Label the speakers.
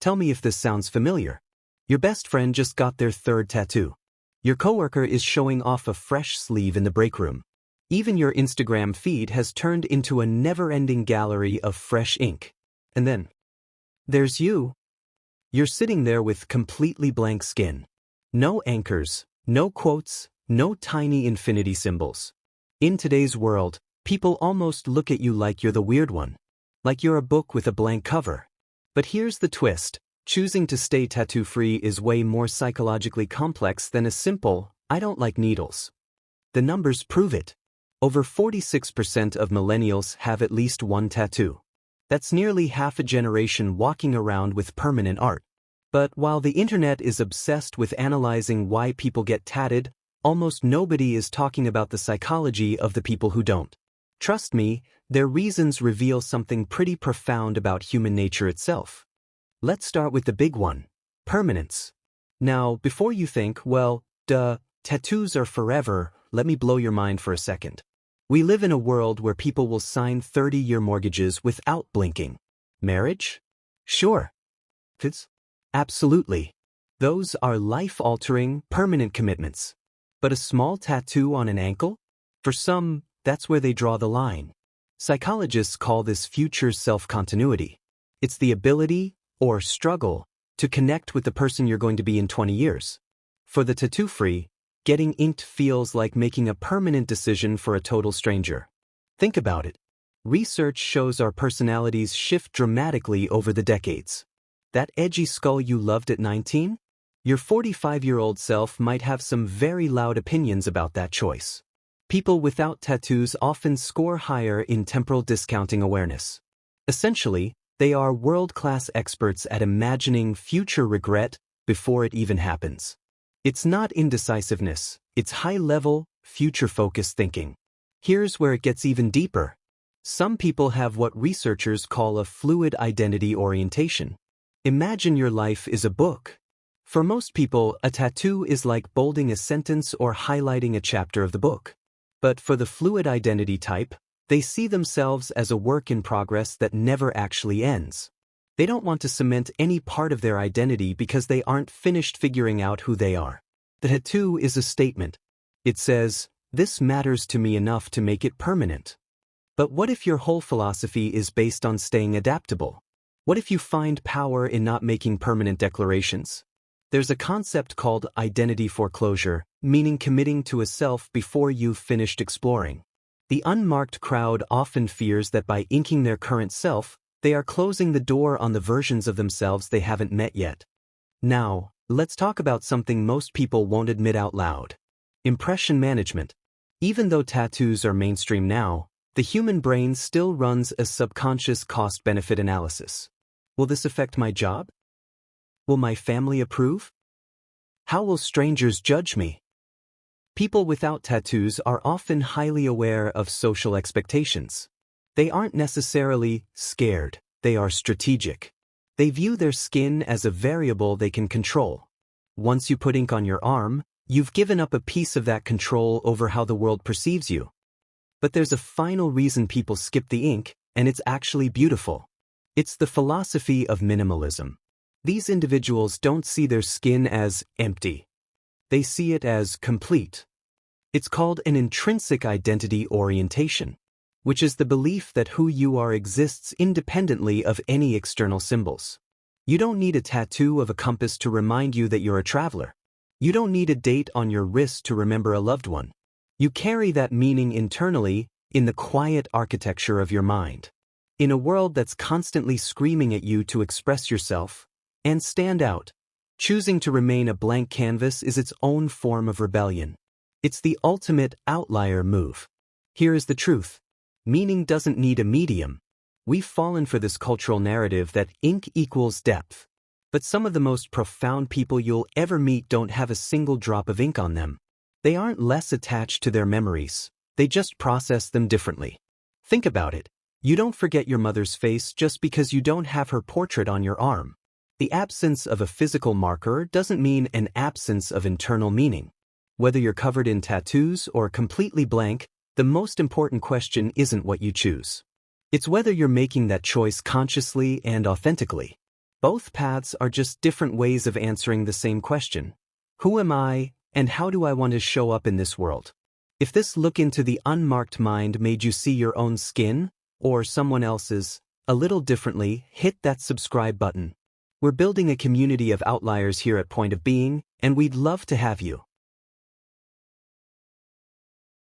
Speaker 1: Tell me if this sounds familiar. Your best friend just got their third tattoo. Your coworker is showing off a fresh sleeve in the break room. Even your Instagram feed has turned into a never-ending gallery of fresh ink. And then, there's you. You're sitting there with completely blank skin. No anchors, no quotes, no tiny infinity symbols. In today's world, people almost look at you like you're the weird one. Like you're a book with a blank cover. But here's the twist. Choosing to stay tattoo-free is way more psychologically complex than a simple, "I don't like needles." The numbers prove it. Over 46% of millennials have at least one tattoo. That's nearly half a generation walking around with permanent art. But while the internet is obsessed with analyzing why people get tatted, almost nobody is talking about the psychology of the people who don't. Trust me, their reasons reveal something pretty profound about human nature itself. Let's start with the big one: permanence. Now, before you think, well, duh, tattoos are forever, let me blow your mind for a second. We live in a world where people will sign 30-year mortgages without blinking. Marriage? Sure. Kids? Absolutely. Those are life-altering, permanent commitments. But a small tattoo on an ankle? For some, that's where they draw the line. Psychologists call this future self-continuity. It's the ability, or struggle, to connect with the person you're going to be in 20 years. For the tattoo-free, getting inked feels like making a permanent decision for a total stranger. Think about it. Research shows our personalities shift dramatically over the decades. That edgy skull you loved at 19? Your 45-year-old self might have some very loud opinions about that choice. People without tattoos often score higher in temporal discounting awareness. Essentially, they are world-class experts at imagining future regret before it even happens. It's not indecisiveness, it's high-level, future-focused thinking. Here's where it gets even deeper. Some people have what researchers call a fluid identity orientation. Imagine your life is a book. For most people, a tattoo is like bolding a sentence or highlighting a chapter of the book. But for the fluid identity type, they see themselves as a work in progress that never actually ends. They don't want to cement any part of their identity because they aren't finished figuring out who they are. The tattoo is a statement. It says, "This matters to me enough to make it permanent." But what if your whole philosophy is based on staying adaptable? What if you find power in not making permanent declarations? There's a concept called identity foreclosure, meaning committing to a self before you've finished exploring. The unmarked crowd often fears that by inking their current self, they are closing the door on the versions of themselves they haven't met yet. Now, let's talk about something most people won't admit out loud. Impression management. Even though tattoos are mainstream now, the human brain still runs a subconscious cost-benefit analysis. Will this affect my job? Will my family approve? How will strangers judge me? People without tattoos are often highly aware of social expectations. They aren't necessarily scared, they are strategic. They view their skin as a variable they can control. Once you put ink on your arm, you've given up a piece of that control over how the world perceives you. But there's a final reason people skip the ink, and it's actually beautiful. It's the philosophy of minimalism. These individuals don't see their skin as empty. They see it as complete. It's called an intrinsic identity orientation, which is the belief that who you are exists independently of any external symbols. You don't need a tattoo of a compass to remind you that you're a traveler. You don't need a date on your wrist to remember a loved one. You carry that meaning internally in the quiet architecture of your mind. In a world that's constantly screaming at you to express yourself and stand out, choosing to remain a blank canvas is its own form of rebellion. It's the ultimate outlier move. Here is the truth. Meaning doesn't need a medium. We've fallen for this cultural narrative that ink equals depth. But some of the most profound people you'll ever meet don't have a single drop of ink on them. They aren't less attached to their memories. They just process them differently. Think about it. You don't forget your mother's face just because you don't have her portrait on your arm. The absence of a physical marker doesn't mean an absence of internal meaning. Whether you're covered in tattoos or completely blank, the most important question isn't what you choose. It's whether you're making that choice consciously and authentically. Both paths are just different ways of answering the same question. Who am I, and how do I want to show up in this world? If this look into the unmarked mind made you see your own skin, or someone else's, a little differently, hit that subscribe button. We're building a community of outliers here at Point of Being, and we'd love to have you.